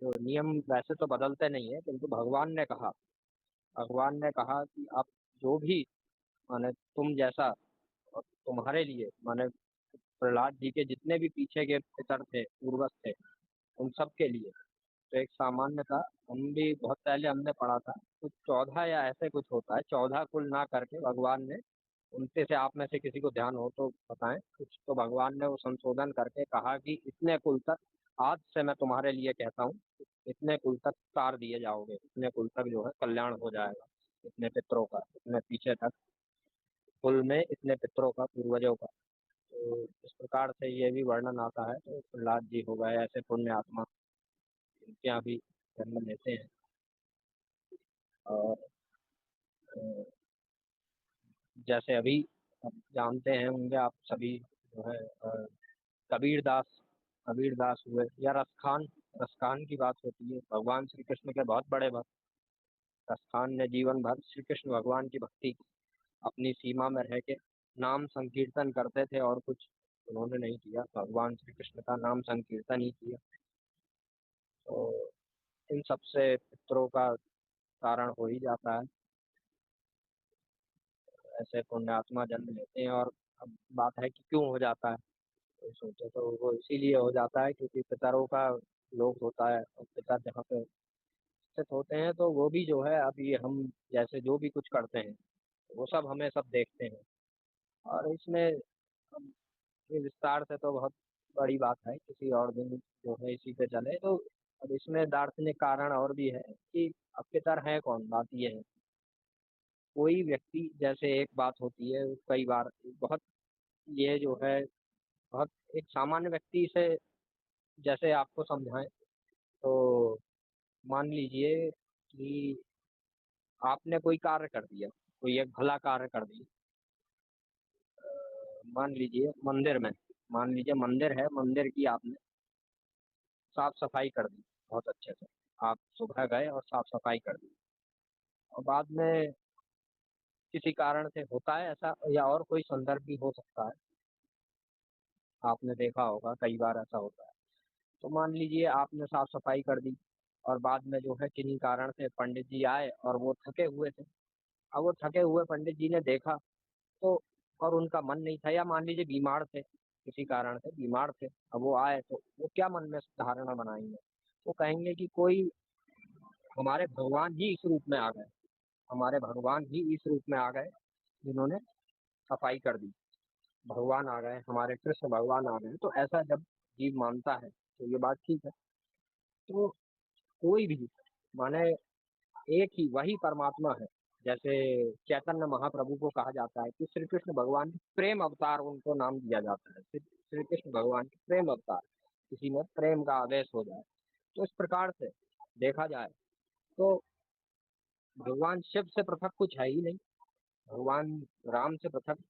जो नियम वैसे तो बदलते नहीं है, किंतु भगवान ने कहा कि आप जो भी माने तुम जैसा और तुम्हारे लिए माने प्रहलाद जी के जितने भी पीछे के पितर थे, पूर्वज थे, उन सब के लिए तो एक सामान्य था। हम भी बहुत पहले हमने पढ़ा था, कुछ 14 या ऐसे कुछ होता है, 14 कुल ना करके भगवान ने उनसे से आप में से किसी को ध्यान हो तो बताएं कुछ, तो भगवान ने वो संशोधन करके कहा कि इतने कुल तक आज से मैं तुम्हारे लिए कहता हूँ, इतने कुल तक तार दिए जाओगे, इतने कुल तक जो है कल्याण हो जाएगा, इतने पितरों का, इतने पीछे तक कुल में इतने पितरों का, पूर्वजों का। तो इस प्रकार से ये भी वर्णन आता है। तो प्रहलाद जी हो गए ऐसे पुण्य आत्मा, इनके यहाँ भी जन्म लेते हैं। और जैसे अभी आप जानते हैं होंगे आप सभी जो है कबीर दास, कबीर दास हुए या रसखान, रसखान की बात होती है, भगवान श्री कृष्ण के बहुत बड़े भक्त। रसखान ने जीवन भर श्री कृष्ण भगवान की भक्ति की, अपनी सीमा में रह के नाम संकीर्तन करते थे और कुछ उन्होंने नहीं किया, भगवान श्री कृष्ण का नाम संकीर्तन ही किया। तो इन सबसे पितरों का कारण हो ही जाता है, ऐसे पुण्यात्मा जन्म लेते हैं। और अब बात है कि क्यों हो जाता है, तो सोचे तो वो इसीलिए हो जाता है क्योंकि पितरों का लोक होता है, और पितर जहाँ पे स्थित होते हैं तो वो भी जो है अभी हम जैसे जो भी कुछ करते हैं वो सब हमें सब देखते हैं। और इसमें अब ये विस्तार से तो बहुत बड़ी बात है, किसी और दिन जो है इसी पे चले तो। अब इसमें दार्शनिक कारण और भी है कि अब पितर है कौन, बात ये है। कोई व्यक्ति जैसे एक बात होती है कई बार बहुत, ये जो है बहुत एक सामान्य व्यक्ति से जैसे आपको समझाएं तो मान लीजिए कि आपने कोई कार्य कर दिया, कोई एक भला कार्य कर दिया। मान लीजिए मंदिर में, मान लीजिए मंदिर है, मंदिर की आपने साफ सफाई कर दी बहुत अच्छे से, आप सुबह गए और साफ सफाई कर दी, और बाद में किसी कारण से होता है ऐसा, या और कोई संदर्भ भी हो सकता है, आपने देखा होगा कई बार ऐसा होता है। तो मान लीजिए आपने साफ सफाई कर दी और बाद में जो है किन्हीं कारण से पंडित जी आए और वो थके हुए थे। अब वो थके हुए पंडित जी ने देखा तो, और उनका मन नहीं था, या मान लीजिए बीमार थे, किसी कारण से बीमार थे, अब वो आए तो वो क्या मन में धारणा बनाएंगे, वो कहेंगे कि कोई हमारे भगवान ही इस रूप में आ गए, हमारे भगवान ही इस रूप में आ गए जिन्होंने सफाई कर दी, भगवान आ गए, हमारे कृष्ण भगवान आ गए। तो ऐसा जब जीव मानता है तो ये बात ठीक है। तो कोई भी माने एक ही वही परमात्मा है। जैसे चैतन्य महाप्रभु को कहा जाता है कि श्री कृष्ण भगवान के प्रेम अवतार, उनको नाम दिया जाता है श्री कृष्ण भगवान के प्रेम अवतार, किसी में प्रेम का आवेश हो जाए। तो इस प्रकार से देखा जाए तो भगवान शिव से पृथक कुछ है ही नहीं, भगवान राम से पृथक